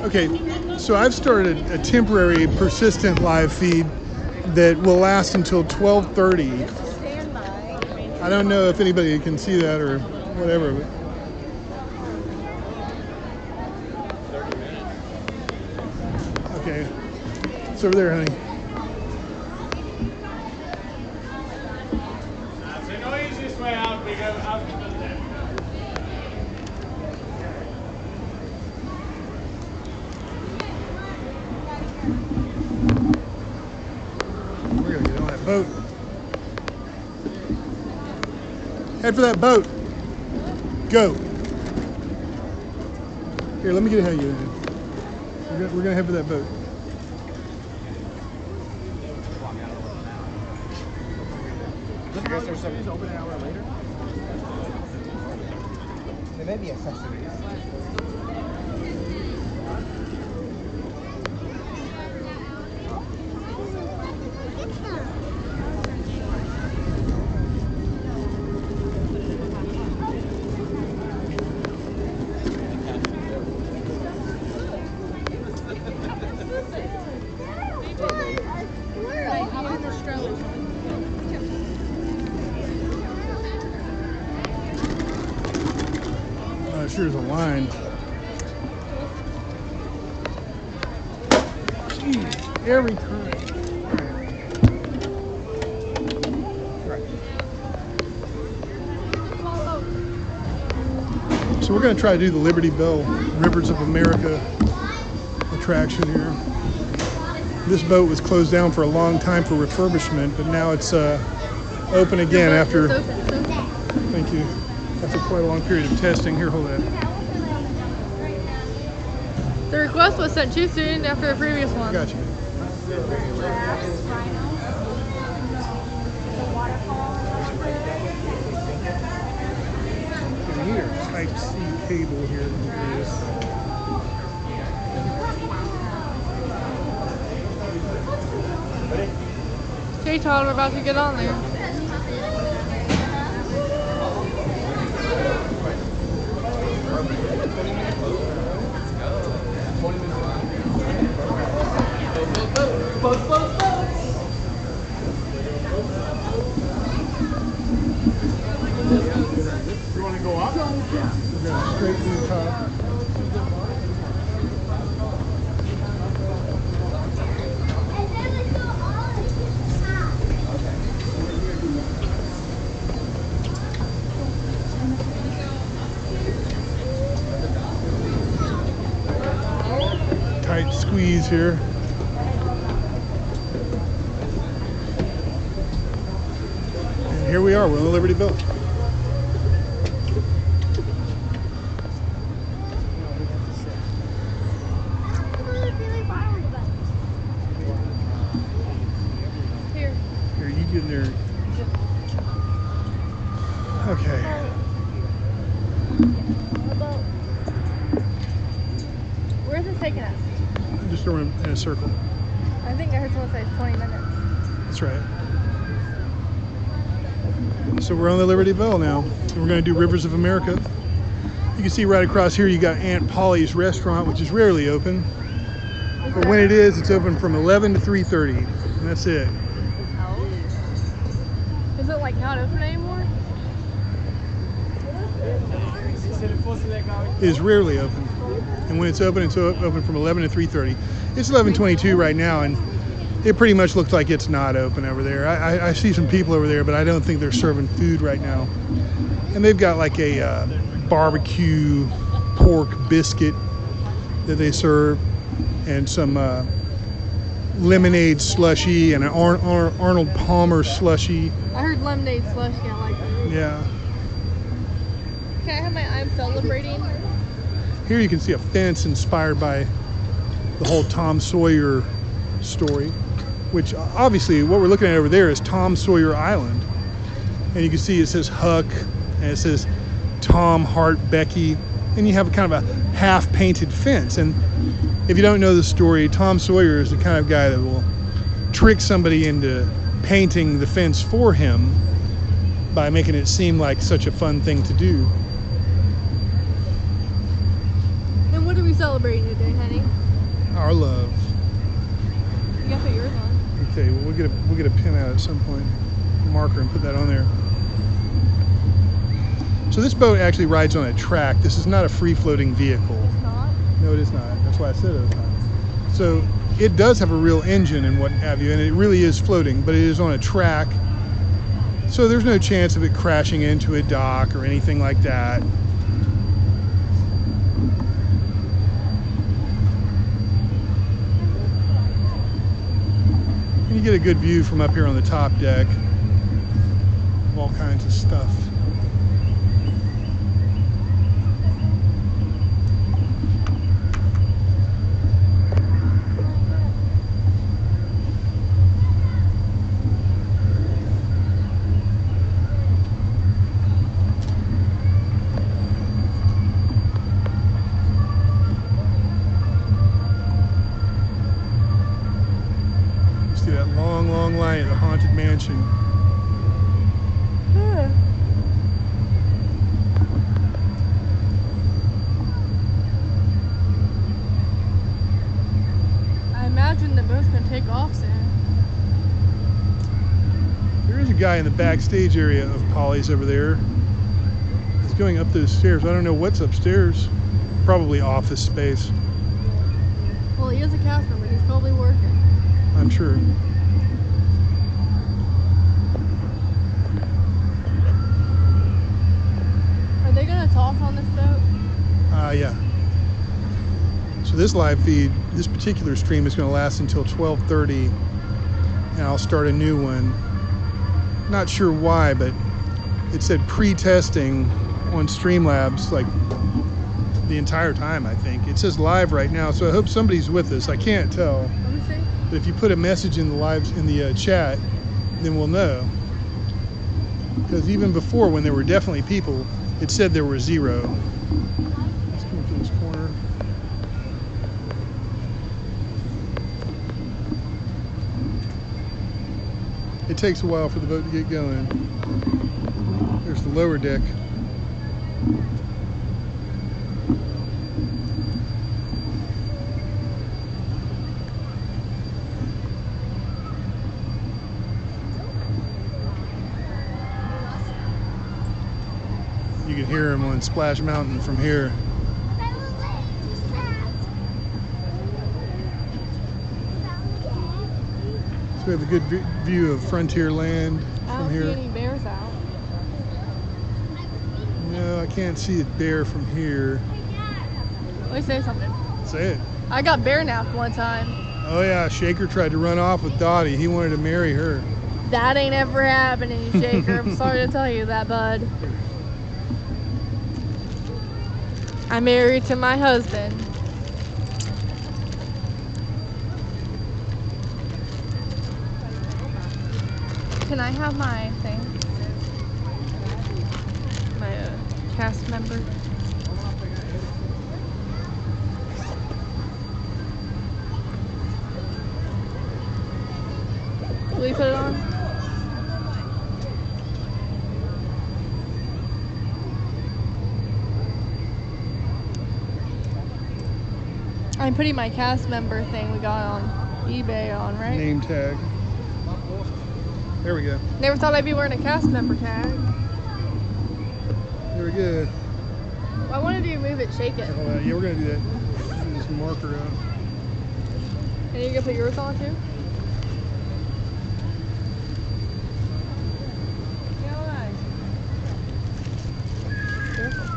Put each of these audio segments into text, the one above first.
Okay, so I've started a temporary persistent live feed that will last until 12:30. I don't know if anybody can see that or whatever. But okay, it's over there, honey. So no easiest way out, we go out. We're gonna get on that boat. Head for that boat. Go. Here, let me get ahead of you. We're gonna head for that boat. I guess there's some open an hour later. There may be accessories. Sure is a line. Jeez, every time. So we're going to try to do the Liberty Belle Rivers of America attraction here. This boat was closed down for a long time for refurbishment, but now it's open again after. Thank you. After quite a long period of testing. Here, hold that. The request was sent too soon after a previous one. Gotcha. Here, Type-C cable here. There it is. Okay, Todd, we're about to get on there. You want to go up? Yeah. We're going straight to the top. Tight squeeze here. And here we are, we're on the Liberty Belle. Here, you get in there. Okay. Where's it taking us? Just around in a circle. I think I heard someone say 20 minutes. That's right. So we're on the Liberty Belle now. And we're going to do Rivers of America. You can see right across here you got Aunt Polly's restaurant, which is rarely open. But when it is, it's open from 11 to 3:30. And that's it. Is it like not open anymore? It is rarely open. And when it's open from 11 to 3:30. It's 11:22 right now, and it pretty much looks like it's not open over there. I see some people over there, but I don't think they're serving food right now. And they've got like a barbecue pork biscuit that they serve, and some lemonade slushy and an Arnold Palmer slushy. I heard lemonade slush. I like that. Yeah. Can I have my I'm celebrating? Here you can see a fence inspired by the whole Tom Sawyer story, which obviously what we're looking at over there is Tom Sawyer Island. And you can see it says Huck, and it says Tom, Hart, Becky, and you have kind of a half-painted fence. And if you don't know the story, Tom Sawyer is the kind of guy that will trick somebody into painting the fence for him by making it seem like such a fun thing to do. And what are we celebrating today, honey? Our love. You gotta put yours on. Okay, well we'll get a pin out at some point, a marker, and put that on there. So this boat actually rides on a track. This is not a free-floating vehicle. It's not? No, it is not. That's why I said it was not. So it does have a real engine and what have you, and it really is floating, but it is on a track. So there's no chance of it crashing into a dock or anything like that. And you get a good view from up here on the top deck of all kinds of stuff. See that long, long line at the Haunted Mansion. Yeah. I imagine the boat's gonna take off soon. There is a guy in the backstage area of Polly's over there. He's going up those stairs. I don't know what's upstairs. Probably office space, Well, he is a cast member. He's probably working. I'm sure. Are they gonna talk on this boat? Yeah. So this live feed, this particular stream is going to last until 12:30, and I'll start a new one. Not sure why, but it said pre-testing on Streamlabs like the entire time, I think. It says live right now, so I hope somebody's with us. I can't tell. Let me see. But if you put a message in the chat, then we'll know. Because even before, when there were definitely people, it said there were 0. Let's come to this corner. It takes a while for the boat to get going. There's the lower deck. You can hear him on Splash Mountain from here. So we have a good view of Frontier Land I from don't here. see any bears out. No, I can't see a bear from here. Let me say something. Say it. I got bear napped one time. Oh yeah, Shaker tried to run off with Dottie. He wanted to marry her. That ain't ever happening, Shaker. I'm sorry to tell you that, bud. I'm married to my husband. Can I have my thing? My cast member? Will you put it on? I'm putting my cast member thing we got on eBay on, right? Name tag. There we go. Never thought I'd be wearing a cast member tag. There we go. I wanted you to move it, shake it. Hold on. Yeah, we're gonna do that. Get this marker out. And you're gonna put yours on too? Careful.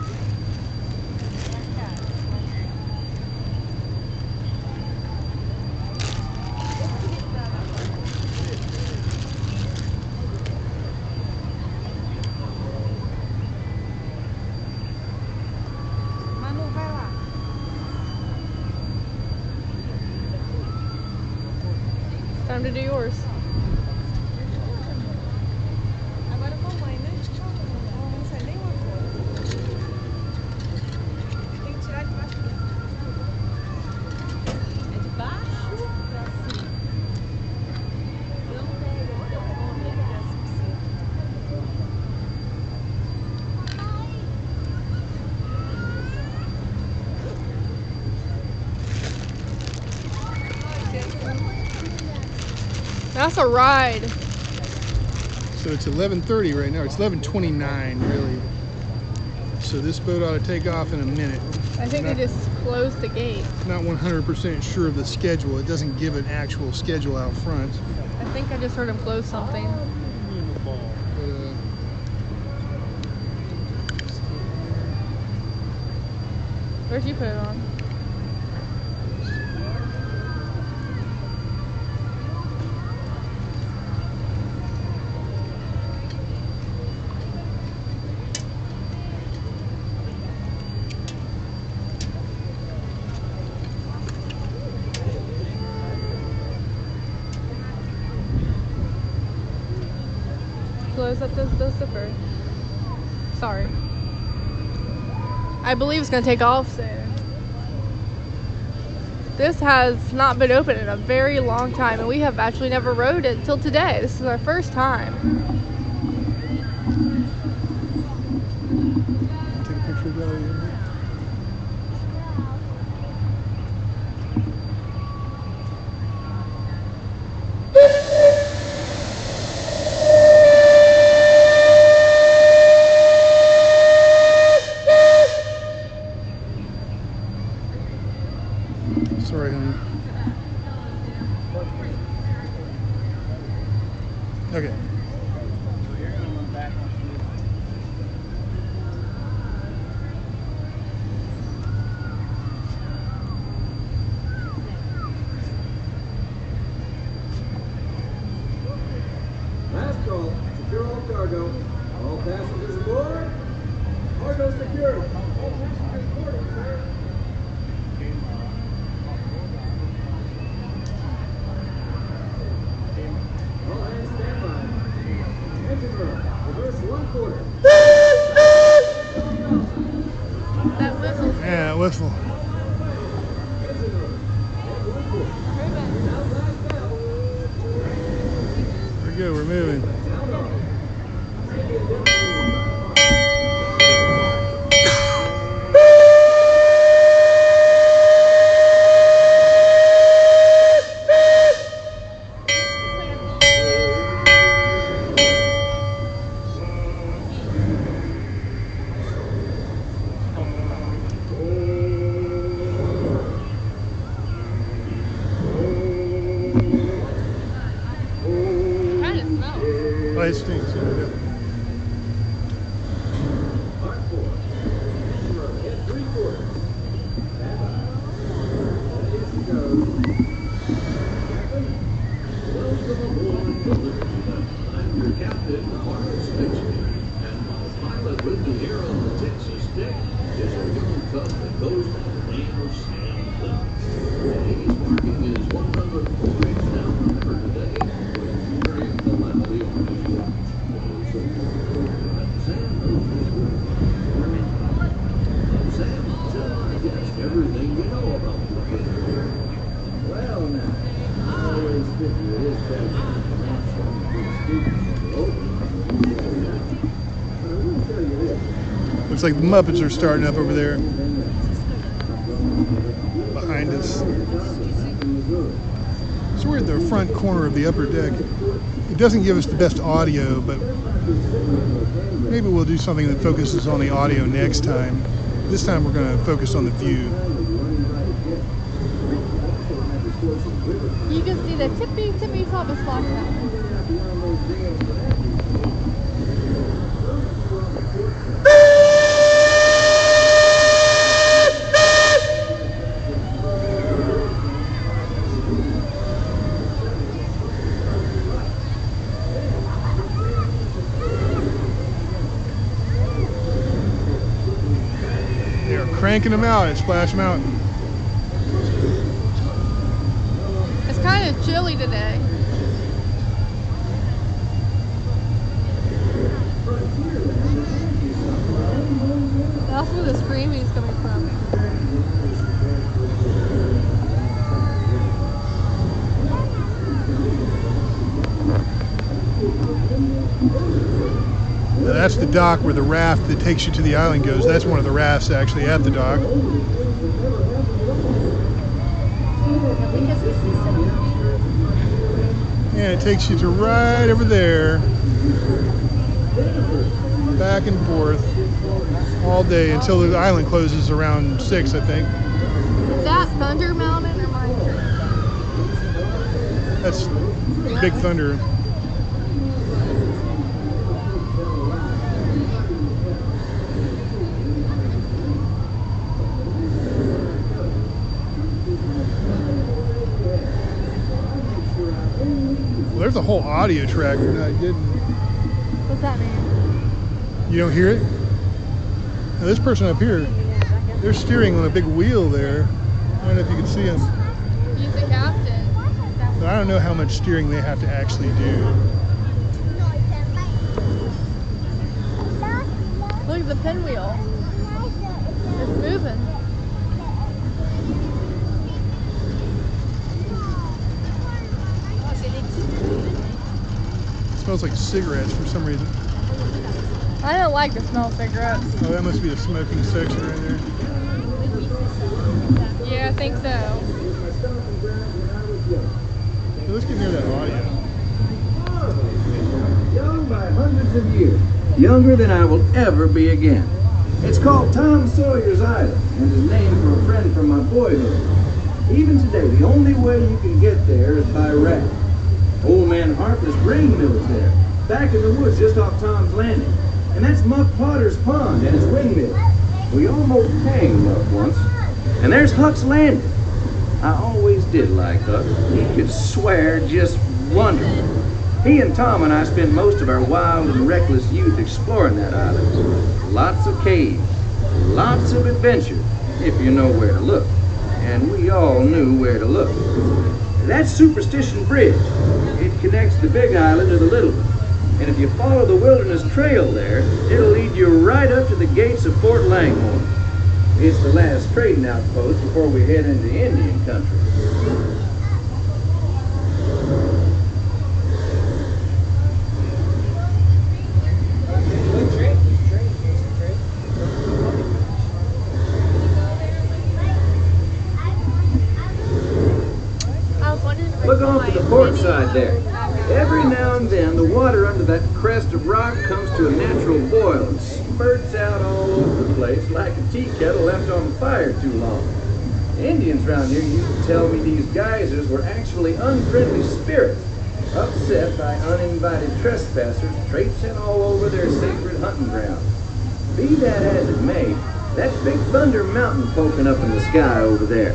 Time to do yours. That's a ride. So it's 11:30 right now. It's 11:29 really. So this boat ought to take off in a minute. I think they just closed the gate. Not 100% sure of the schedule. It doesn't give an actual schedule out front. I think I just heard them close something. Where'd you put it on? Close up the zipper. Sorry. I believe it's going to take off soon. This has not been open in a very long time, and we have actually never rode it until today. This is our first time. Take a picture of that. Sorry, honey. Okay. Last call. Secure all cargo. All passengers aboard. Cargo secured. All passengers boarding, sir. All hands stand by. Engine room. Reverse 1/4. That whistle. Yeah, that whistle. Engine room. Southside Belle. There we go, we're moving. Sound on. Kind of smells. Oh, it stinks. Yeah. Part 4. Engine room. Hit 3/4. Stand by. Ready to go. Captain, welcome aboard. I'm your captain, Walt Disney, and my pilot with me here on the Texas deck is a young cub that goes by the name of Sam. He's marking his 100 points now. Remember today, when carrying the calamity on his watch. Sam knows his work. Sam, tell my guest everything you know about the kid. Well, now, I always figure it is better to pronounce some good students on the open. But I will tell you this. Looks like the Muppets are starting up over there behind us. So we're at the front corner of the upper deck. It doesn't give us the best audio, but maybe we'll do something that focuses on the audio next time. This time we're going to focus on the view. You can see the tippy top of Splash Mountain. They're cranking them out at Splash Mountain. It's kind of chilly today. That's where the screaming is coming from. Now that's the dock where the raft that takes you to the island goes. That's one of the rafts actually at the dock. And it takes you to right over there. Back and forth all day until the island closes around 6, I think. Is that Thunder Mountain or Mine Train? That's Big Thunder. Well, there's a whole audio track you're not getting. What's that mean? You don't hear it? Now this person up here, they're steering on a big wheel there. I don't know if you can see them. He's the captain. But I don't know how much steering they have to actually do. Look at the pinwheel. It's moving. It smells like cigarettes for some reason. I don't like the smell of cigarettes. Oh, that must be the smoking section right there. Yeah, I think so. So let's get near that audio. Young by hundreds of years, younger than I will ever be again. It's called Tom Sawyer's Island and is named for a friend from my boyhood. Even today, the only way you can get there is by raft. Old Man Harper's grain mill is there, back in the woods just off Tom's Landing. And that's Muck Potter's pond and his windmill. We almost hanged Muck once. And there's Huck's Landing. I always did like Huck. He could swear just wonderful. He and Tom and I spent most of our wild and reckless youth exploring that island. Lots of caves, lots of adventure, if you know where to look. And we all knew where to look. That's Superstition Bridge. It connects the Big Island to the Little one. And if you follow the Wilderness Trail there, it'll lead you right up to the gates of Fort Langhorne. It's the last trading outpost before we head into Indian country. Look off to the port side there. Every now and then, the water under that crest of rock comes to a natural boil and spurts out all over the place like a tea kettle left on fire too long. Indians around here used to tell me these geysers were actually unfriendly spirits, upset by uninvited trespassers traipsing all over their sacred hunting ground. Be that as it may, that's Big Thunder Mountain poking up in the sky over there.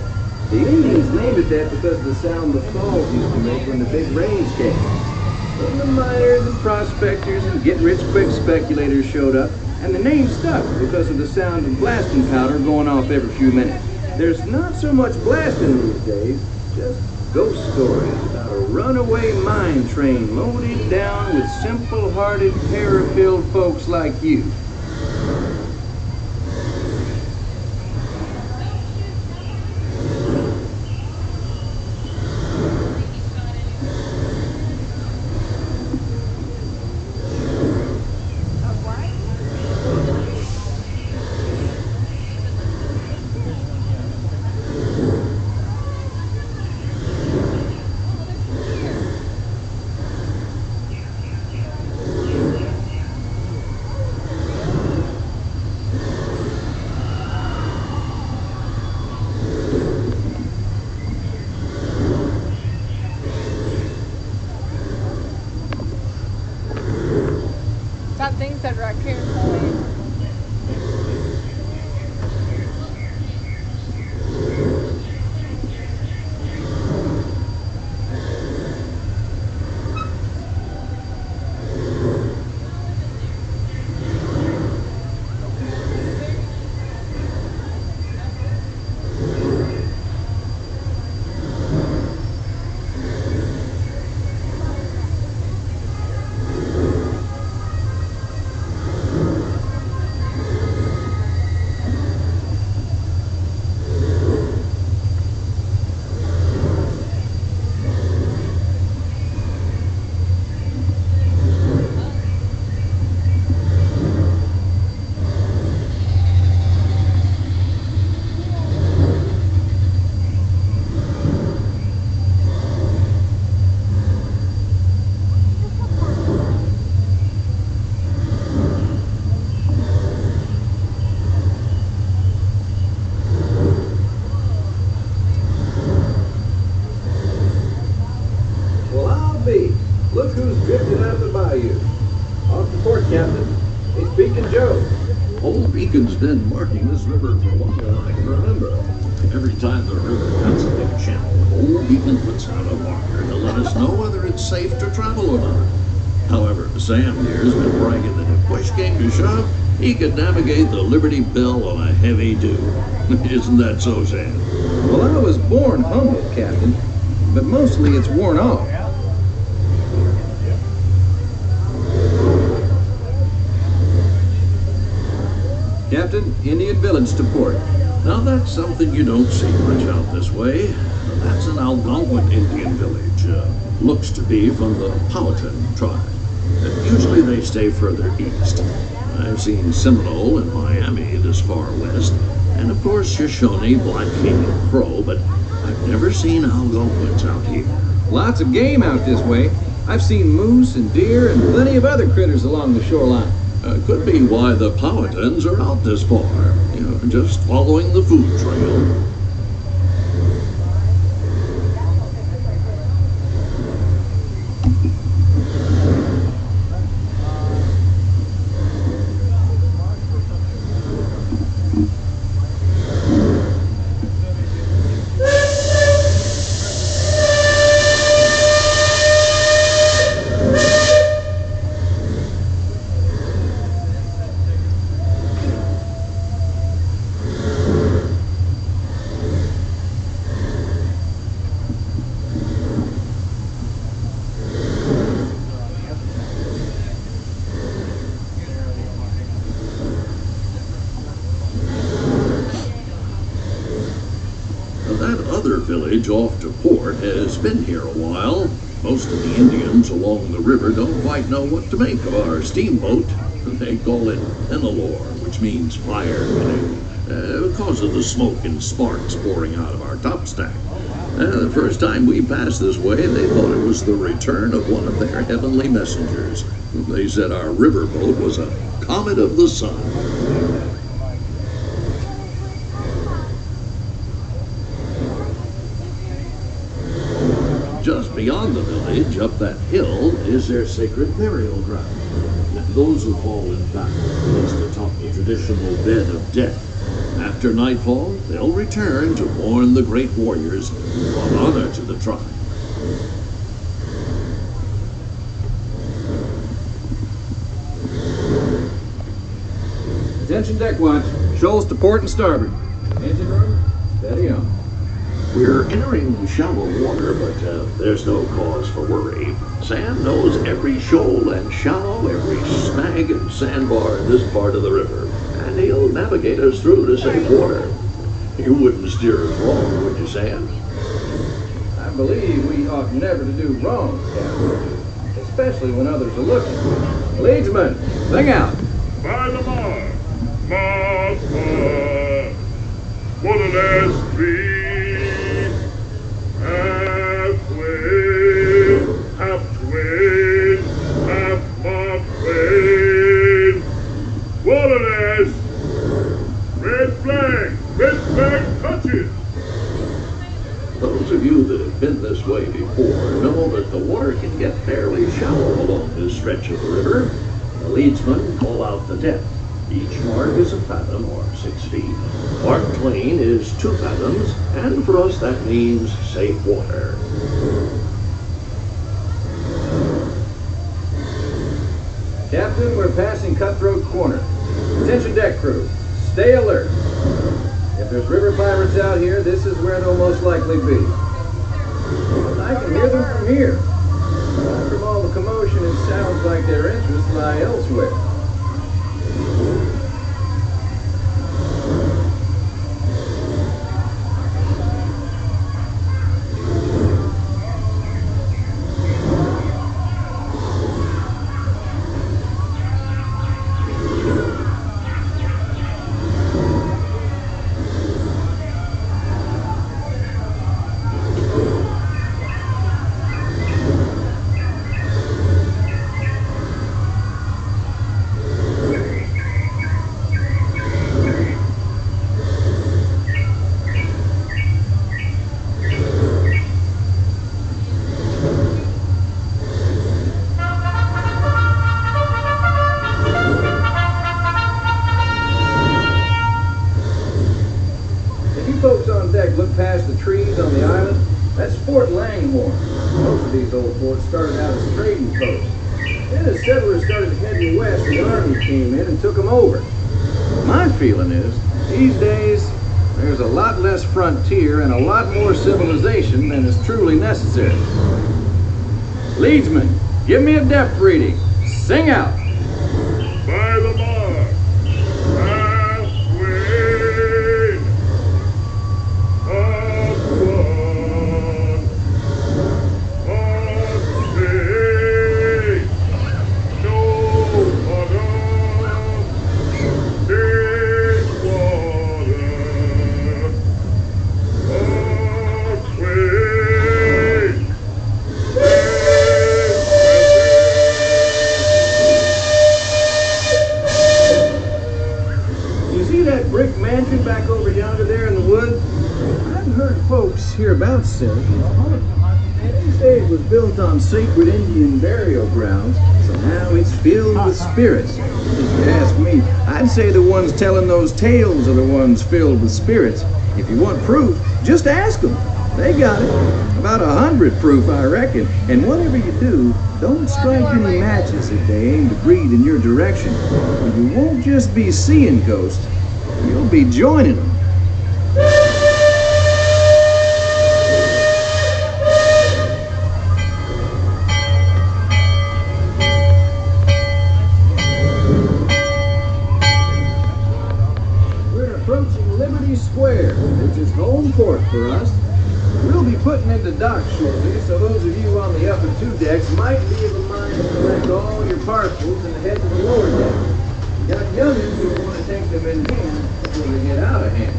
The Indians named it that because of the sound the falls used to make when the big rains came. Then the miners and prospectors and get-rich-quick speculators showed up, and the name stuck because of the sound of blasting powder going off every few minutes. There's not so much blasting these days, just ghost stories about a runaway mine train loaded down with simple-hearted, terror-filled folks like you. That thing said Raccoon Point. Well, B, look who's drifting out the bayou. Off the port, Captain. It's Beacon Joe. Old Beacon's been marking this river for longer than I can remember. Every time the river cuts a big channel, Old Beacon puts out a marker to let us know whether it's safe to travel or not. However, Sam here's been bragging that if push came to shove, he could navigate the Liberty Belle on a heavy dew. Isn't that so, Sam? Well, I was born humble, Captain, but mostly it's worn off. Captain, Indian Village to port. Now that's something you don't see much out this way. That's an Algonquin Indian village. Looks to be from the Powhatan tribe. Usually they stay further east. I've seen Seminole and Miami this far west, and of course Shoshone, Black King, and Crow, but I've never seen Algonquins out here. Lots of game out this way. I've seen moose and deer and plenty of other critters along the shoreline. Could be why the Powhatans are out this far, just following the food trail. Village off to port has been here a while. Most of the Indians along the river don't quite know what to make of our steamboat. They call it Enelore, which means fire canoe, because of the smoke and sparks pouring out of our topstack. The first time we passed this way, they thought it was the return of one of their heavenly messengers. They said our riverboat was a comet of the sun. Just beyond the village, up that hill, is their sacred burial ground. Those who fall in battle place atop the traditional bed of death. After nightfall, they'll return to mourn the great warriors who brought honor to the tribe. Attention deck watch. Shoals to port and starboard. Engine room, steady on. We're entering shallow water, but there's no cause for worry. Sam knows every shoal and shallow, every snag and sandbar in this part of the river, and he'll navigate us through to safe water. You wouldn't steer us wrong, would you, Sam? I believe we ought never to do wrong, Captain, especially when others are looking. Leadsman, sing out. By the mark, mark, what a last tree. Half wind, half twin, half mark wind. What an ass! Red flag touches! Those of you that have been this way before know that the water can get fairly shallow along this stretch of the river. The leadsmen call out the depth. Each mark is a fathom, or 6 feet. Mark twain is 2 fathoms, and for us that means safe water. Captain, we're passing Cutthroat Corner. Attention deck crew, stay alert. If there's river pirates out here, this is where they'll most likely be. I can hear them from here. From all the commotion, it sounds like their interests lie elsewhere. started out as trading posts. Then as settlers started heading west, the army came in and took them over. My feeling is, these days, there's a lot less frontier and a lot more civilization than is truly necessary. Leadsman, give me a depth reading. Sing out. By the mark, halfway up one, up six, no bottom, take water, up way, You see that brick mansion back over yonder there in the woods? I've heard folks hereabouts say they say it was built on sacred Indian burial grounds, so now it's filled with spirits. If you ask me, I'd say the ones telling those tales are the ones filled with spirits. If you want proof, just ask them. They got it. About 100 proof, I reckon. And whatever you do, don't strike any matches if they aim to breathe in your direction. You won't just be seeing ghosts, you'll be joining them. We're approaching Liberty Square, which is home port for us. We'll be putting into dock shortly, so those of you on the upper two decks might be of a mind to collect all your parcels and head to the lower deck. You got youngins who want to take them in hand before they get out of hand.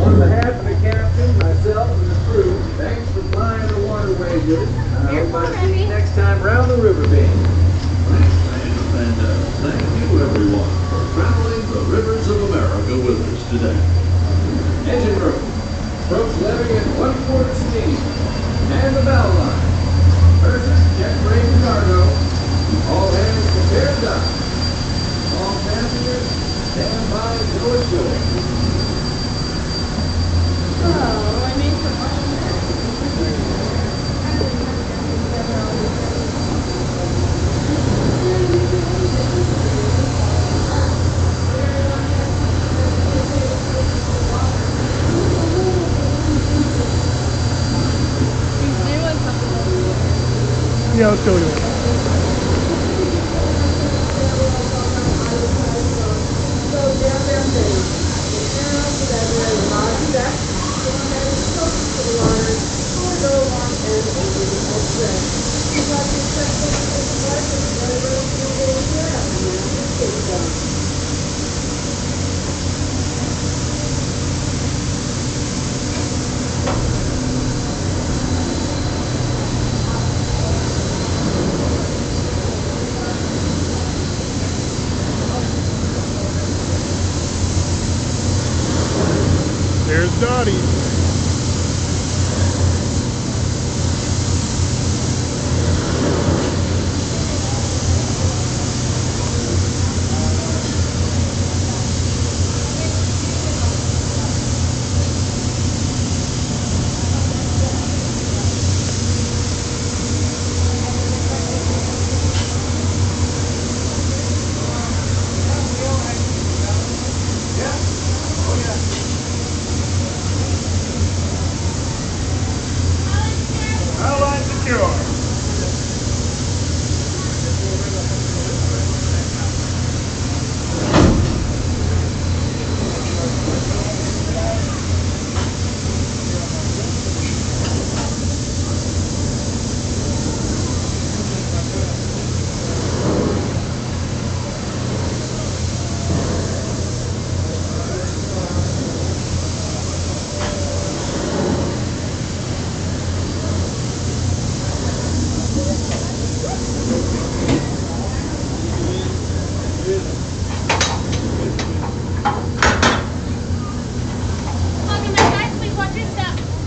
On behalf of the captain, myself, and the crew, thanks for flying the waterway with us. I hope I see you next time round the river bend. Thanks, Sam, and thank you, everyone, for traveling the rivers of America with us today. Engine room. Approach levy at 1/4 steam. And the bow line. Purses, check brake cargo. All hands prepare to dock. All passengers, stand by to go ashore. Yeah, let's go with it. There's Dottie. Airline secure.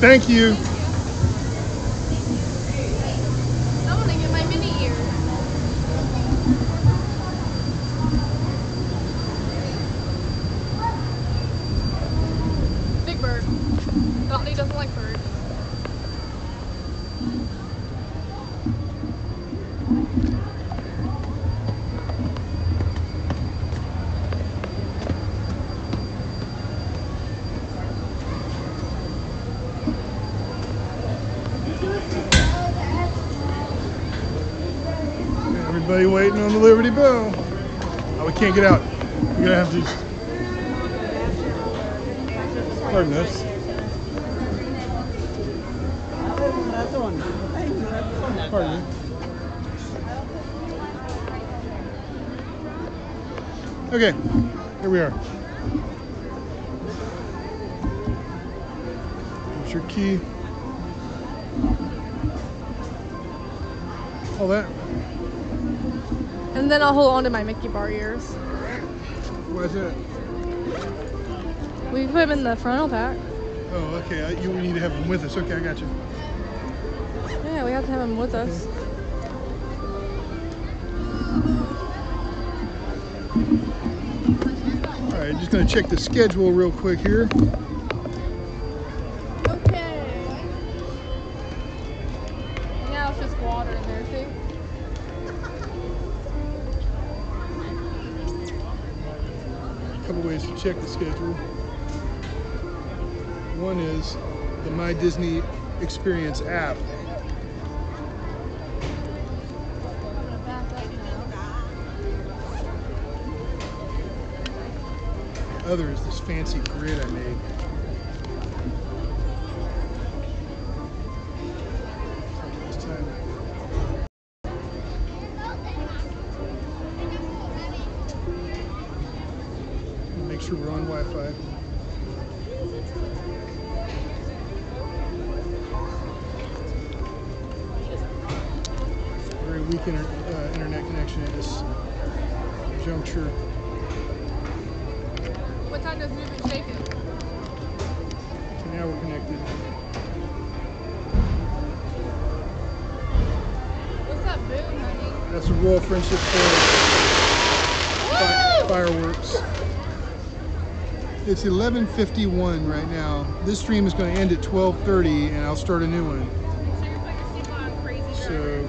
Thank you. I want to get my mini ears. Big bird. Donnie doesn't like birds. Everybody waiting on the Liberty Bell. Oh, we can't get out. We're gonna have to. Pardon us. Pardon me. Okay, here we are. Here's your key. All that. And then I'll hold on to my Mickey bar ears. Why is that? We put them in the frontal pack. Oh, okay. We need to have them with us. Okay, I got you. Yeah, we have to have them with us. All right, just gonna check the schedule real quick here. Okay. Now it's just water in there too. A couple ways to check the schedule. One is the My Disney Experience app. I'm gonna back up now. Other is this fancy grid I made. This time. Make sure we're on Wi-Fi. Very weak internet connection at this juncture. What time does Move and Shake it? So now we're connected. What's that boom, honey? That's a Royal Friendship fireworks. It's 11:51 right now. This stream is going to end at 12:30, and I'll start a new one. So.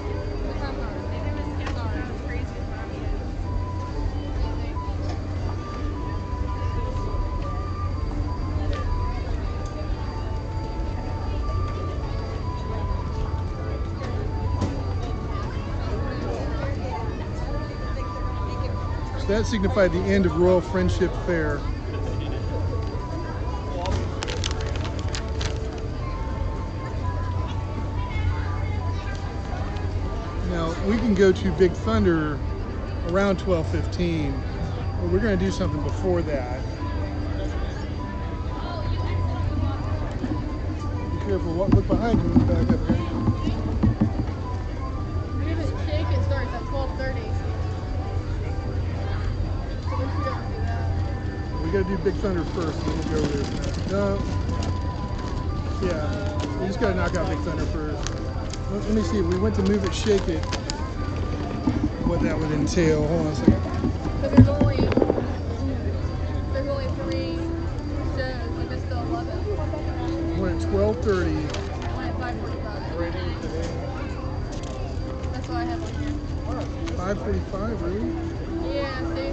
So that signified the end of Royal Friendship Fair. Now, we can go to Big Thunder around 12:15, but we're going to do something before that. Be careful, look behind you when you back up here. Move and Shake it starts at 12:30. So we should do that. We got to do Big Thunder first, and then we'll go there. No. Yeah, we just got to knock out Big Thunder first. Let me see, if we went to Move It, Shake It, what that would entail. Hold on a second. But there's only 3 shows. We missed the 11. One at 12:30. One at 5:45. Right in today. That's what I have on here. 5:45, really? Yeah, see?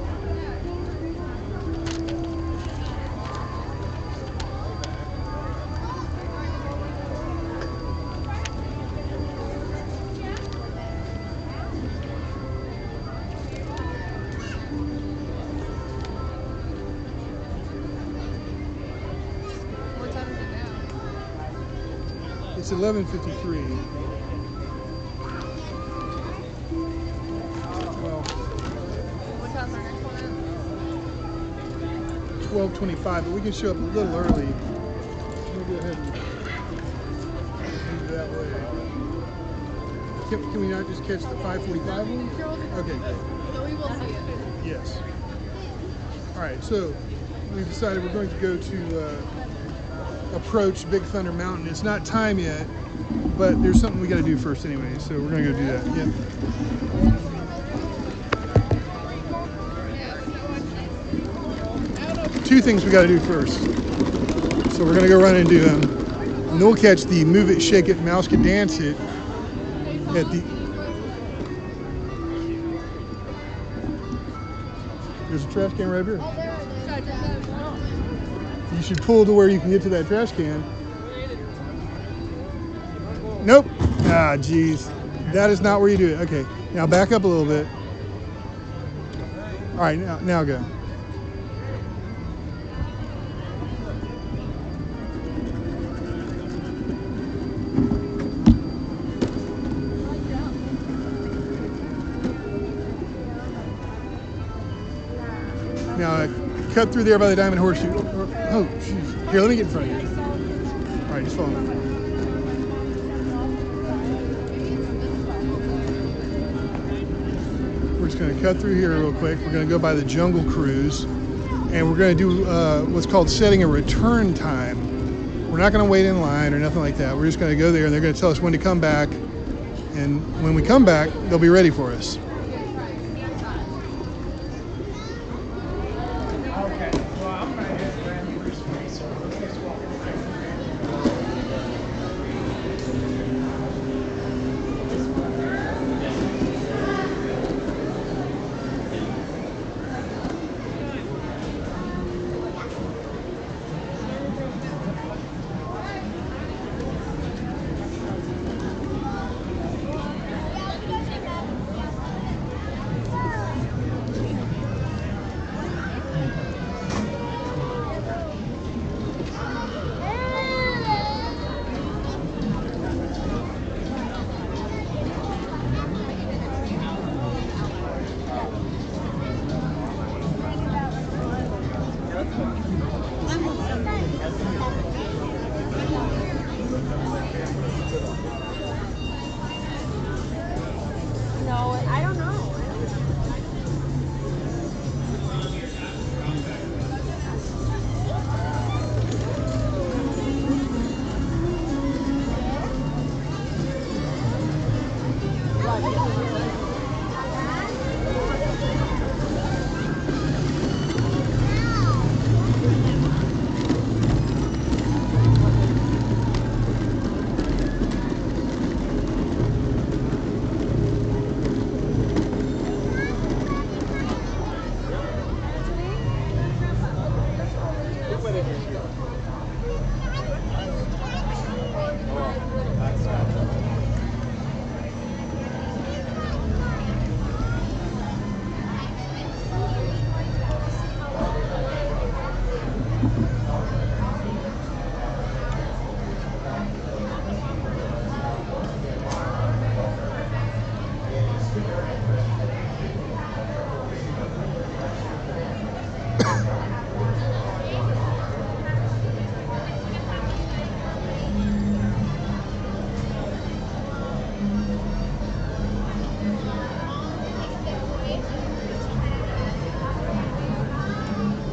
What time is it now? It's 11:53. Well, What time's our next one at? 12:25, but we can show up a little early. We'll go ahead and move that way. Can we not just catch the 5:45 one? Sure, we'll do- Okay, good. So we will see it. Yes. All right, so we've decided we're going to go to approach Big Thunder Mountain. It's not time yet, but there's something we got to do first anyway, so we're going to go do that. Yeah. Two things we got to do first. So we're going to go run and do them. And then we'll catch the Move It, Shake It, Mouse Can Dance It at the... There's a trash can right here. Oh, there it is. You should pull to where you can get to that trash can. Nope. Ah, geez. That is not where you do it. Okay, now back up a little bit. All right, now go. Now cut through there by the Diamond Horseshoe. Oh, jeez. Here, let me get in front of you. All right, just follow me. We're just going to cut through here real quick. We're going to go by the Jungle Cruise, and we're going to do what's called setting a return time. We're not going to wait in line or nothing like that. We're just going to go there, and they're going to tell us when to come back. And when we come back, they'll be ready for us. No, I don't know.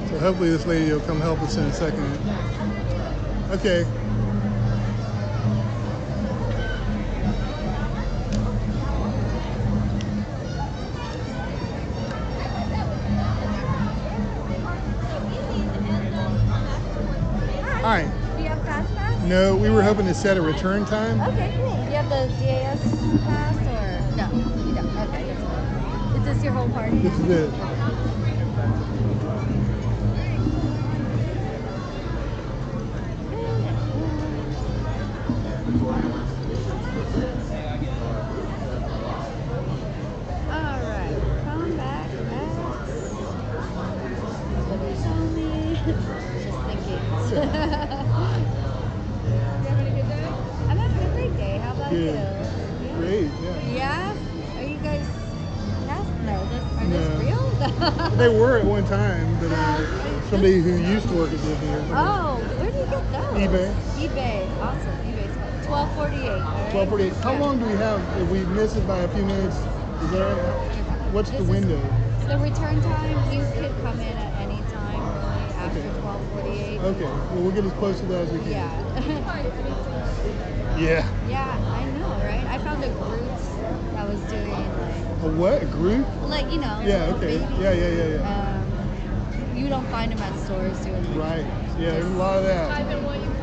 So hopefully this lady will come help us in a second. Okay. Hi. Do you have Fast Pass? No, we were hoping to set a return time. Okay, cool. Do you have the DAS pass or no? You don't. Okay. Is this your whole party? This is it. All right. Come back at. What did they tell me? Just thinking. I'm having a great day. How about Good. you? Great, yeah. Yeah? Are you guys cast? No, are No. those real? They were at one time, but somebody who used to work at Disney or something. Oh, where do you get those? eBay. eBay. Awesome. eBay's fun. 1248. All right? 12:48. How Yeah. long do we have? If we miss it by a few minutes, is that what's the This is- window? The return time, you could come in at any time really after Okay. 1248. Okay, well we'll get as close to that as we can. Yeah. Yeah. Yeah, I know, right? I found a Groot that was doing A what? A group? like you know, Yeah. little Okay. baby. Yeah. You don't find them at stores doing Right. Yeah. There's a lot of that.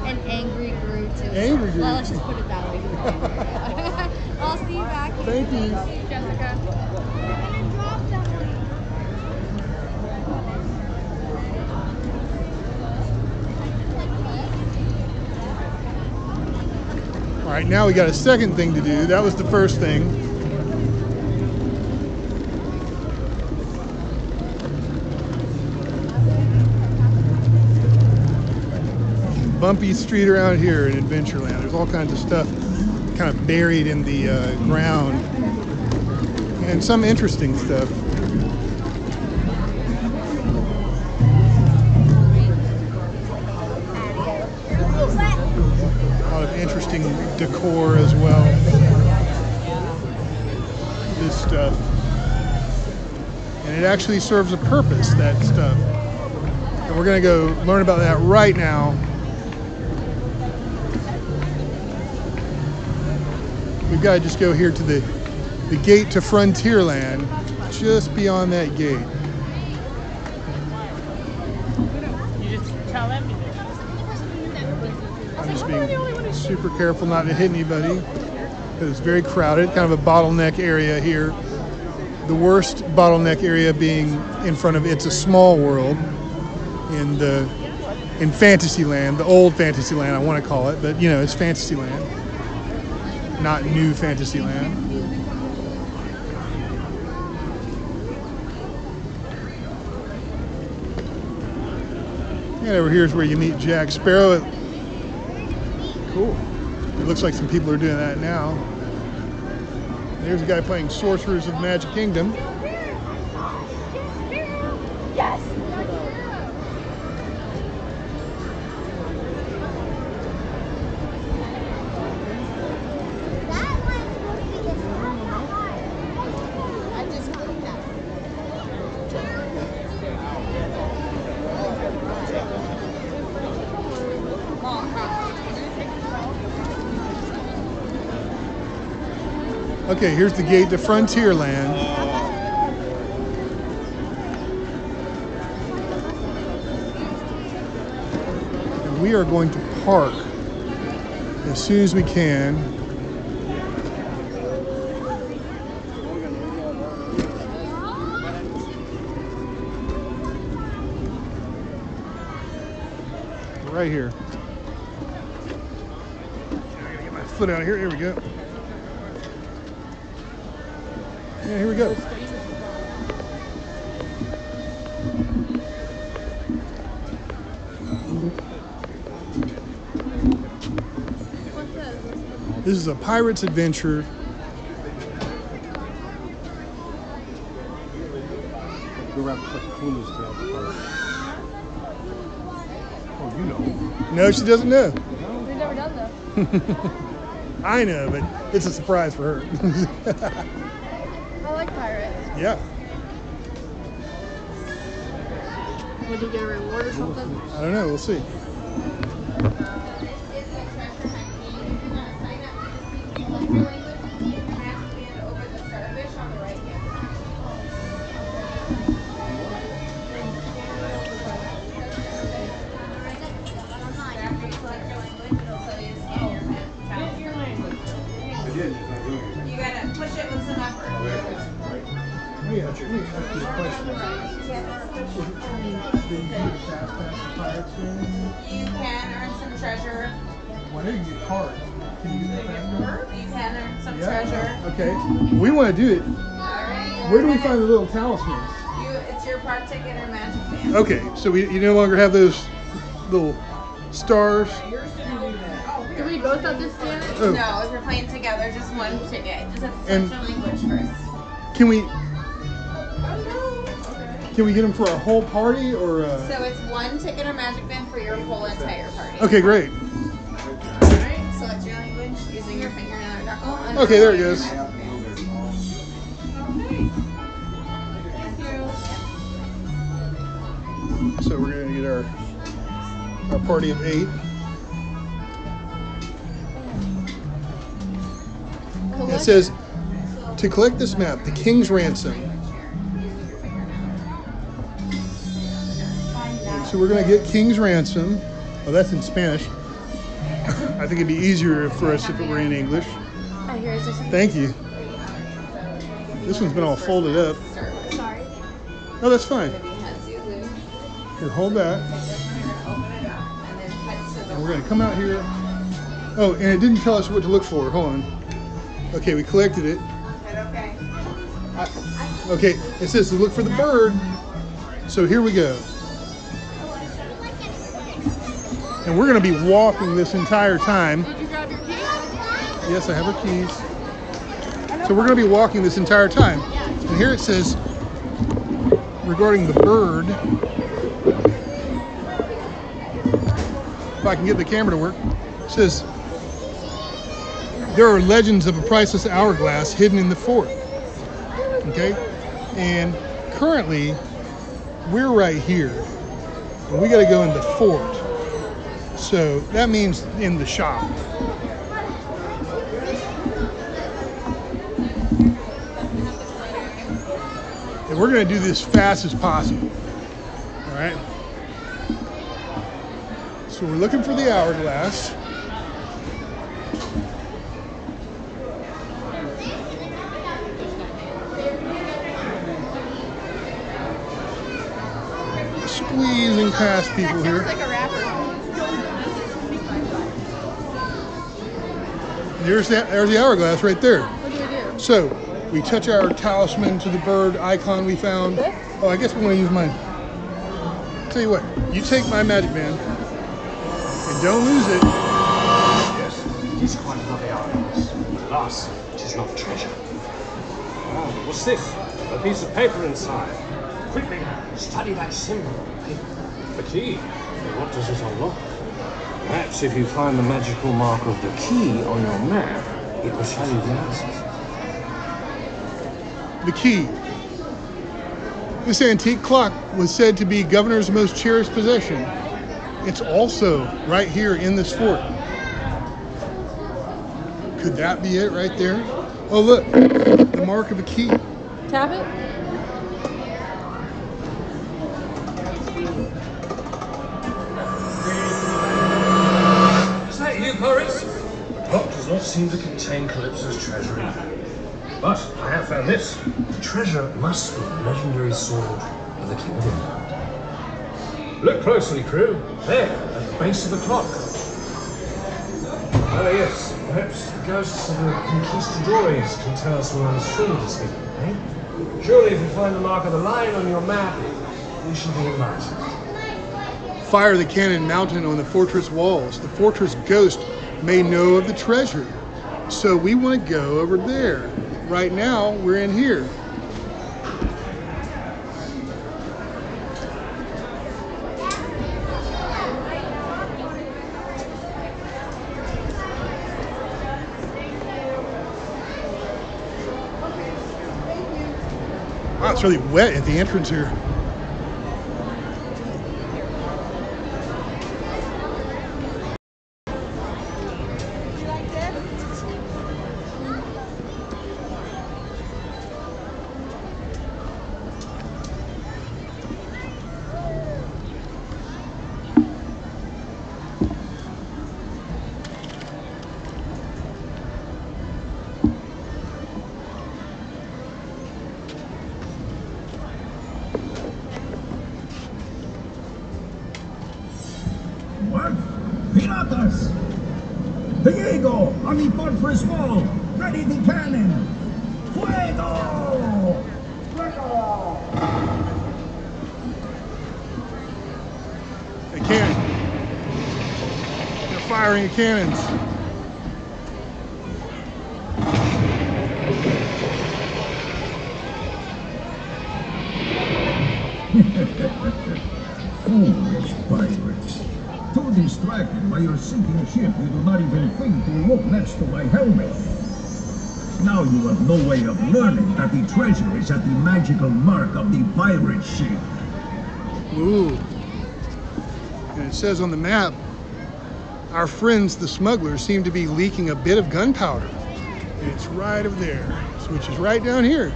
an angry Groot too. Angry Groot. Well, let's just put it that way. Yeah. I'll see you back here. Thank you. Jessica. right, now we got a second thing to do. That was the first thing. Bumpy street around here in Adventureland. There's all kinds of stuff kind of buried in the ground, and some interesting stuff. A lot of interesting decor as well. This stuff. And it actually serves a purpose, that stuff. And we're going to go learn about that right now. We've got to just go here to the gate to Frontierland, just beyond that gate. You just tell them. I'm just being super careful not to hit anybody because it's very crowded, kind of a bottleneck area here. The worst bottleneck area being in front of It's a Small World in Fantasyland, the old Fantasyland I want to call it, but you know, it's Fantasyland, not New Fantasyland. And over here is where you meet Jack Sparrow. Cool. It looks like some people are doing that now. There's a guy playing Sorcerers of Magic Kingdom. Yes. I just clicked that. Okay, here's the gate to Frontierland. And we are going to park as soon as we can. Right here. I gotta get my foot out of here. Here we go. Yeah, here we go. This is a pirate's adventure. Oh, you know. No, she doesn't know. We've never done that. I know, but it's a surprise for her. I like pirates. Yeah. Would you get a reward or something? I don't know. We'll see. You gotta push it with some effort. Oh, yeah, let me ask you a question. You can earn some treasure. Well, I know you can get cards. Can you get that faster? You can earn some Yeah. treasure. Okay. We want to do it. Alright. Where do we find the little talismans? It's your park ticket or magic band. Okay, so you no longer have those little stars. Do we both have to stand it? Oh. No, if you're playing together, just one ticket. Just have to And- switch your language first. Can we get them for a whole party or? So it's one ticket or magic band for your whole entire party. Okay, great. Alright, select your language using your finger and your knuckle. And Okay, there it goes. Okay. So we're gonna get our party of 8. It says to collect this map, the King's Ransom. So we're gonna get King's Ransom. Oh, that's in Spanish. I think it'd be easier for us if it were in English. Oh, here is this. Thank you. This one's been all folded up. Sorry. Oh, that's fine. Maybe has Zulu. Here, hold that. Open it up and then cut to the And we're gonna come out here. Oh, and it didn't tell us what to look for. Hold on. Okay, we collected it. Okay. Okay, it says to look for the bird. So here we go. And we're going to be walking this entire time. Did you grab your keys? Yes, I have her keys. So we're going to be walking this entire time. And here it says, regarding the bird, if I can get the camera to work, it says, there are legends of a priceless hourglass hidden in the fort. Okay? And currently, we're right here. And we got to go in the fort. So that means in the shop. And we're going to do this fast as possible. All right? So we're looking for the hourglass. Squeezing past people That here. sounds like a rapper. There's the hourglass right there. What do we do? So we touch our talisman to the bird icon we found. Oh, I guess we want to use mine. Tell you what, you take my magic band and don't lose it. Yes, it is quite a lovely hourglass. Alas, it is not treasure. Ah, what's this? A piece of paper inside. Quickly now, study that symbol on the paper. The key. What does it unlock? Perhaps if you find the magical mark of the key on your map, it will show you the answers. The key. This antique clock was said to be Governor's most cherished possession. It's also right here in this fort. Could that be it right there? Oh look, the mark of a key. Tap it. Is that you, Boris? The clock does not seem to contain Calypso's treasury. But I have found this. The treasure must be the legendary sword of the King of England. Look closely, crew. There, at the base of the clock. Oh yes, perhaps the ghosts of the conquistadores can tell us where the sword is hidden, eh? Surely if you find the mark of the lion on your map, we should be enlightened. Fire the cannon mounted on the fortress walls. The fortress ghost may know of the treasure. So we want to go over there. Right now, we're in here. Wow, it's really wet at the entrance here. Piratas! Diego, on the fortress wall! Ready the cannon! Fuego! Fuego! A cannon. They're firing cannons. Foolish pirates. Too distracted by your sinking ship, you do not even think to look next to my helmet. Now you have no way of learning that the treasure is at the magical mark of the pirate ship. Ooh. And it says on the map, our friends, the smugglers, seem to be leaking a bit of gunpowder. And it's right over there, which is right down here.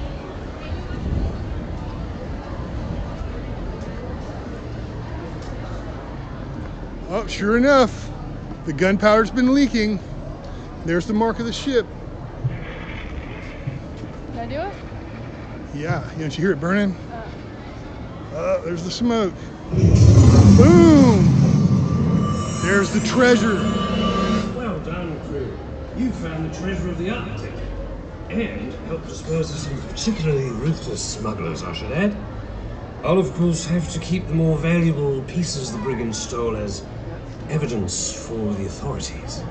Oh, sure enough, the gunpowder's been leaking. There's the mark of the ship. Can I do it? Yeah, don't you hear it burning? There's the smoke. Boom! There's the treasure. Well done, You found the treasure of the Arctic. And helped dispose of some particularly ruthless smugglers, I should add. I'll, of course, have to keep the more valuable pieces the brigands stole as evidence for the authorities.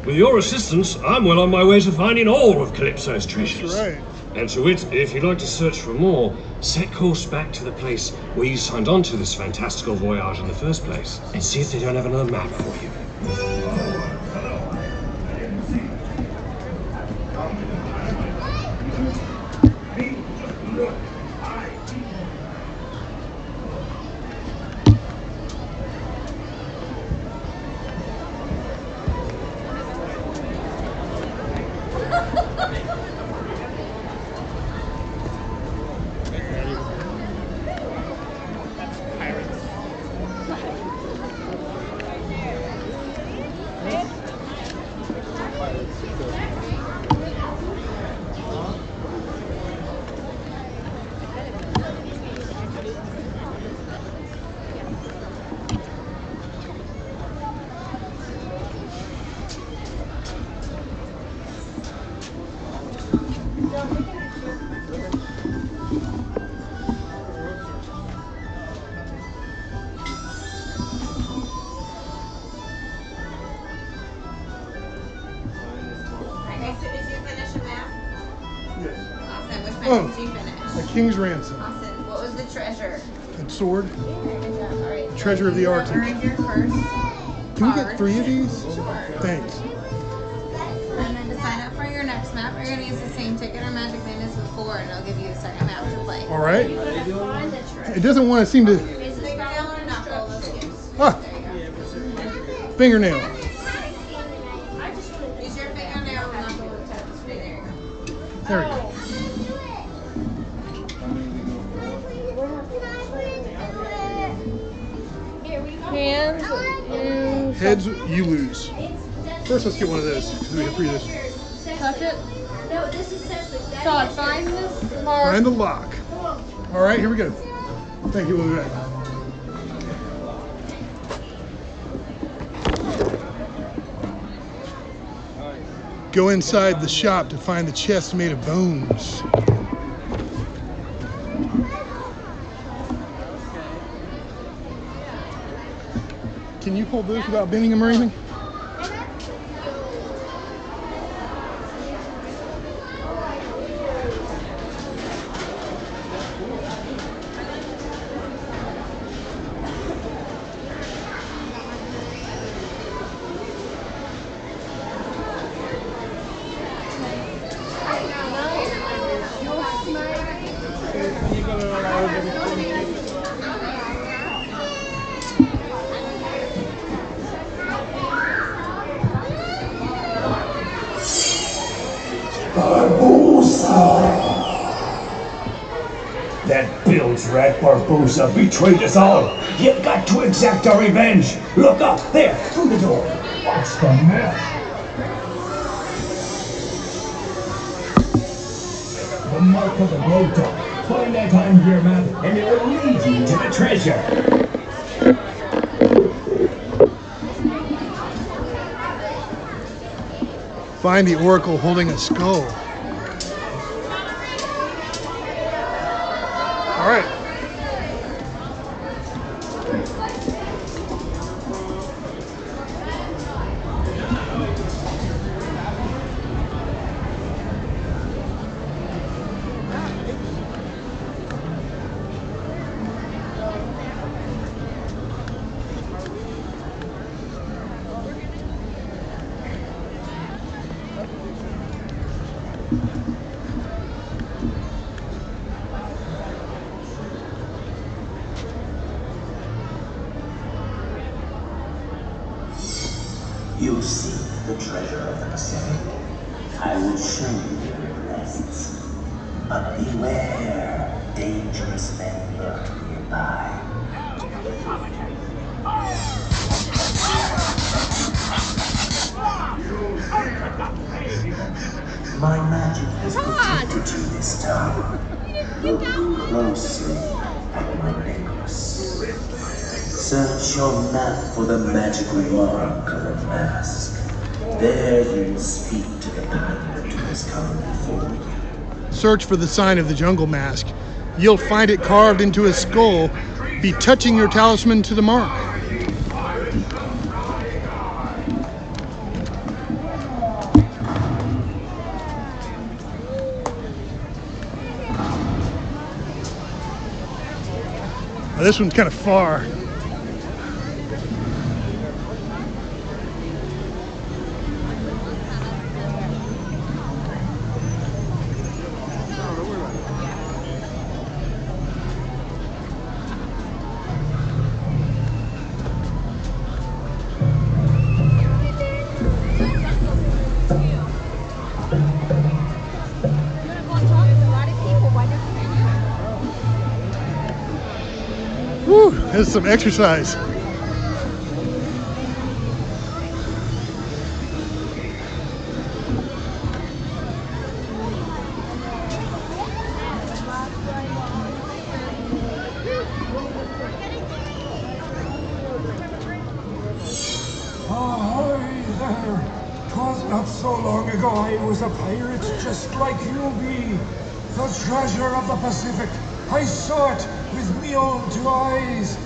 With your assistance, I'm well on my way to finding all of Calypso's treasures. That's right. And to wit, if you'd like to search for more, set course back to the place where you signed on to this fantastical voyage in the first place, and see if they don't have another map for you. King's ransom. Austin, what was the treasure? And sword. Alright. Treasure of the Arctic. Earned your first Can we get card. 3 of these? Sure. Thanks. And then to sign up for your next map, you're going to use the same ticket or magic minutes before, and it'll give you a second map to play. All right. It doesn't want to seem to. Fingernail or knuckle, those use. Ah. There you go. Fingernail. Use your fingernail or knuckle to touch the screen. There you go. There we go. Hands and Heads, you lose. First, let's get one of those because we have 3 of this. touch it. Todd, find this mark. Find the lock. All right, here we go. Thank you. We'll be back. Go inside the shop to find the chest made of bones. Can you hold those without bending them or anything? That bilge rat Barbosa betrayed us all. You've got to exact our revenge. Look up there, through the door. What's the map? The mark of the blowtorch. Find that on your map, and it will lead you to the treasure. Find the oracle holding a skull. All right. You seek the treasure of the Pacific. I will show you where it rests. But beware, dangerous men lurk nearby. My magic has protected you this time. Look closely at my necklace. Search your map for the magical mark of a mask. There you will speak to the pirate who has come before you. Search for the sign of the jungle mask. You'll find it carved into his skull. Be touching your talisman to the mark. Now, this one's kind of far. Woo, there's some exercise. Ahoy there! 'Twas not so long ago I was a pirate just like you be. The treasure of the Pacific, I saw it with me own two eyes.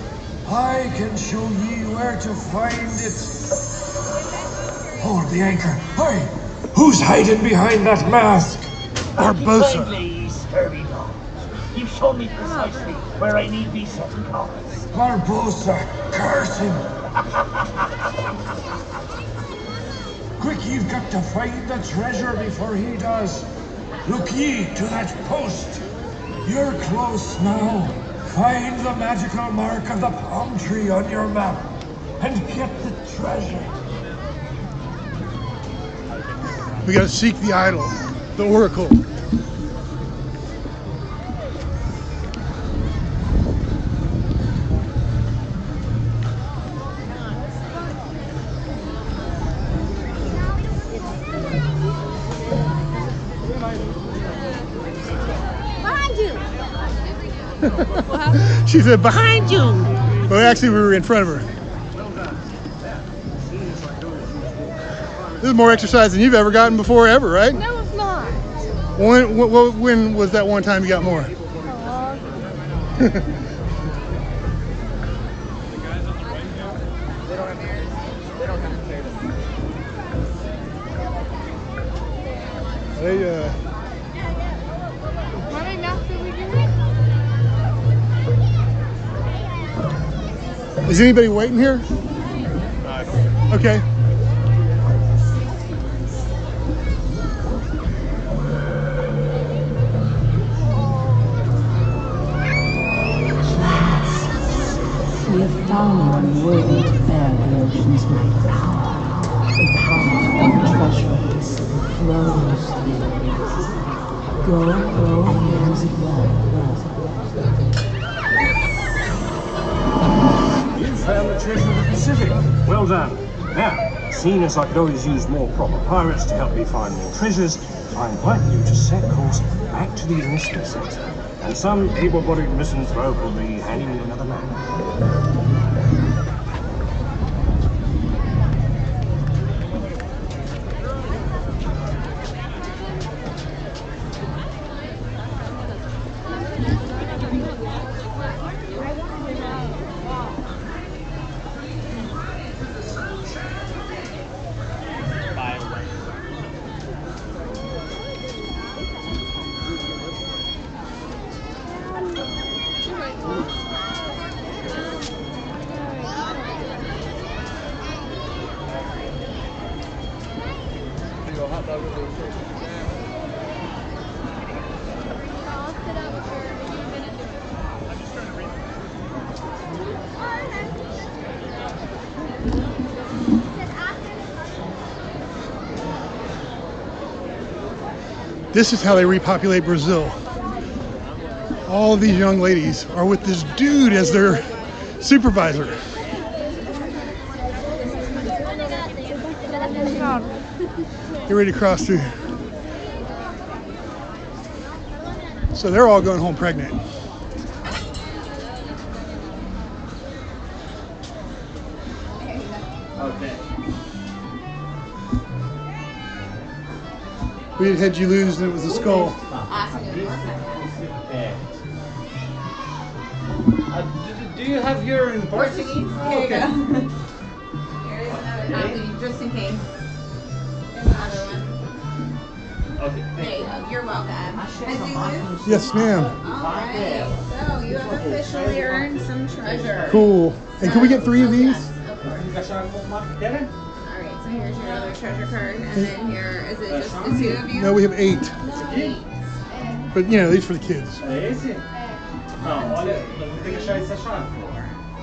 I can show ye where to find it. Hold the anchor. Hey, who's hiding behind that mask? Barbosa. Please, hurry on. You've shown me precisely where I need be setting course. Barbosa, curse him. Quick, you've got to find the treasure before he does. Look ye to that post. You're close now. Find the magical mark of the palm tree on your map and get the treasure. We gotta seek the idol, the oracle. Behind you. She said, behind you. Well, actually, we were in front of her. This is more exercise than you've ever gotten before, ever, right? No, it's not. When was that one time you got more? They, How many maps did we do? is anybody waiting here? Okay. We have found one worthy to bear the ocean's might. The power of treasures flows through the rivers. Go and use it well. You found the treasure of the Pacific. Well done. Now, seeing as I could always use more proper pirates to help me find more treasures, I invite you to set course back to the enlistment center. And some able-bodied misanthrope will be handing you another map. This is how they repopulate Brazil. All of these young ladies are with this dude as their supervisor. Get ready to cross through. So they're all going home pregnant. Okay. We had you lose and it was a skull. Awesome. Do you have your in Portuguese? Here you Okay. go. Here's another copy, just in case. There's another one. Okay. There you go. You're welcome. As you lose. Yes, ma'am. Alright. So you have officially earned some treasure. Cool. And can we get 3 of these? Of course. Alright, so here's your other treasure card. And then here, is it just the 2 of you? No, we have 8. 8. But you know, these for the kids. É esse? Não, olha, vou ter que achar essa chave.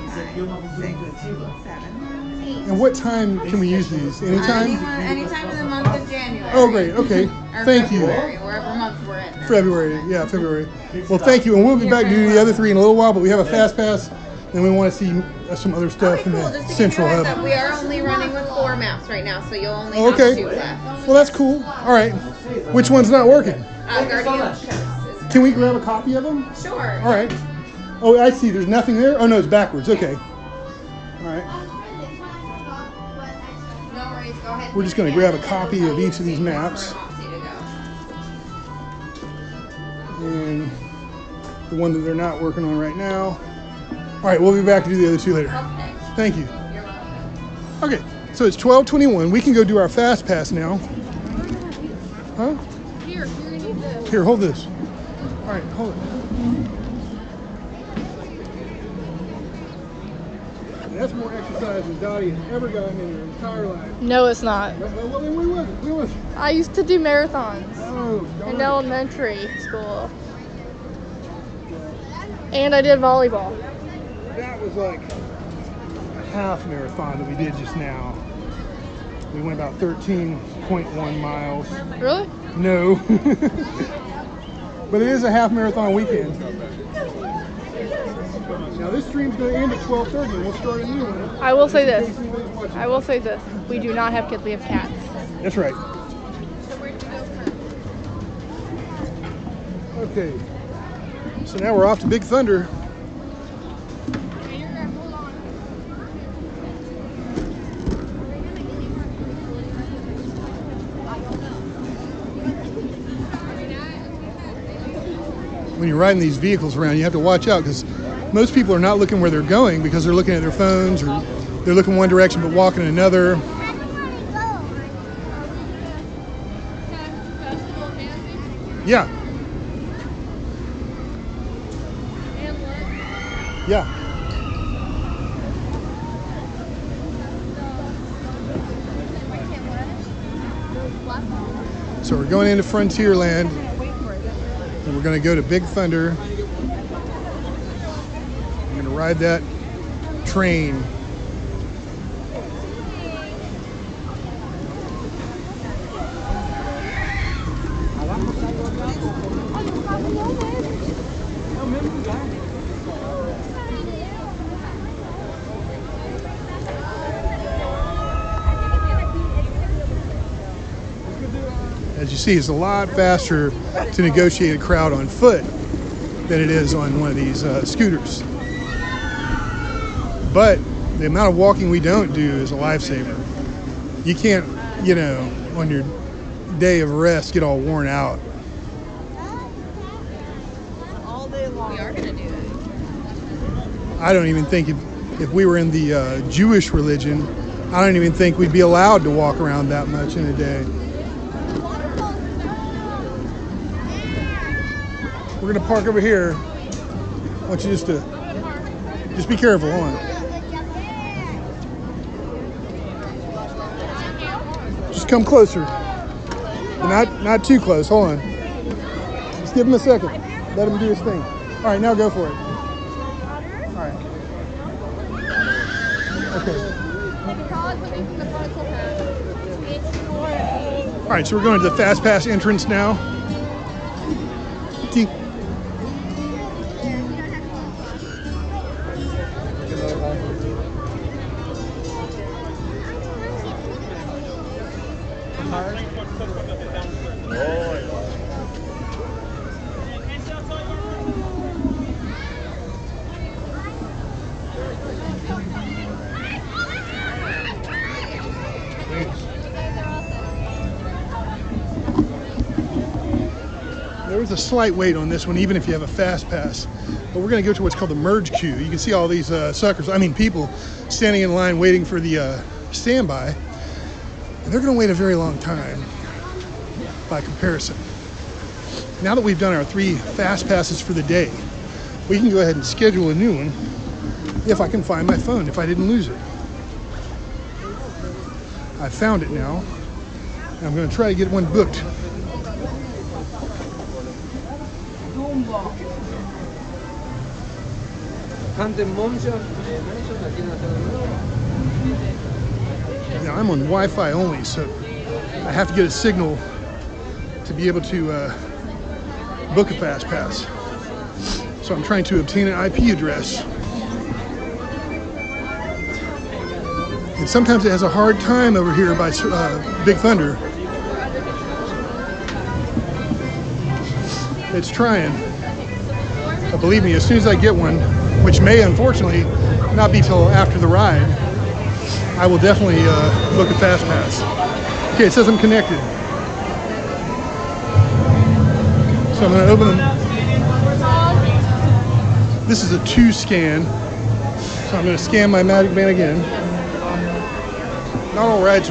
Isso aqui é uma visão intuitiva. 7. And what time can we use these? Anytime? Anytime in the month of January. Oh, great. Okay. Or Thank you. February, wherever month we're in. now. February. Yeah, February. Well, thank you. And we'll be back to do the other 3 in a little while, but we have a fast pass and we want to see some other stuff in Cool, the just to central give you a heads hub. up, we are only running with 4 maps right now, so you'll only Oh, have okay. 2 left. Well, that's cool. All right. Which one's not working? Guardian Coast is Can we grab a copy of them? Sure. All right. Oh, I see. There's nothing there? Oh, no, it's backwards. Okay. All right. No worries, go ahead. We're just going to grab a copy of each of these maps. And the one that they're not working on right now. All right, we'll be back to do the other 2 later. Thank you. Okay, so it's 12:21. We can go do our fast pass now. Huh? Here, you need this. Here, hold this. All right, hold it. That's more exercise than Dottie has ever gotten in her entire life. No, it's not. Well, then we was. I used to do marathons Oh, in elementary school. And I did volleyball. That was like a half marathon that we did just now. We went about 13.1 miles. Really? No. But it is a half marathon weekend. Now this stream's going to end at 12:30 and we'll start a new one. I will say this. I will say this. We do not have kids, we have cats. That's right. Okay. So now we're off to Big Thunder. When you're riding these vehicles around, you have to watch out because most people are not looking where they're going because they're looking at their phones or they're looking one direction but walking in another. Yeah. Yeah. So we're going into Frontierland and we're going to go to Big Thunder. I'm going to ride that train. As you see, it's a lot faster to negotiate a crowd on foot than it is on one of these scooters. But the amount of walking we don't do is a lifesaver. You can't, you know, on your day of rest get all worn out. All day long. We are going to do it. I don't even think if we were in the Jewish religion, I don't even think we'd be allowed to walk around that much in a day. We're gonna park over here. I want you just be careful. Hold on. Just come closer. But not too close. Hold on. Just give him a second. Let him do his thing. All right, now go for it. All right. Okay. All right, so we're going to the Fast Pass entrance now. there's a slight wait on this one, even if you have a fast pass. But we're going to go to what's called the merge queue. You can see all these people standing in line waiting for the standby. And they're going to wait a very long time by comparison. Now that we've done our 3 fast passes for the day, we can go ahead and schedule a new one if I can find my phone, if I didn't lose it. I found it now. And I'm going to try to get one booked. Now I'm on Wi-Fi only, so I have to get a signal to be able to book a fast pass. So I'm trying to obtain an IP address. And sometimes it has a hard time over here by Big Thunder. It's trying. But believe me, as soon as I get one, which may unfortunately not be till after the ride, I will definitely book a fast pass. Okay, it says I'm connected. So I'm going to open them. This is a 2 scan. So I'm going to scan my Magic Band again. Not all rides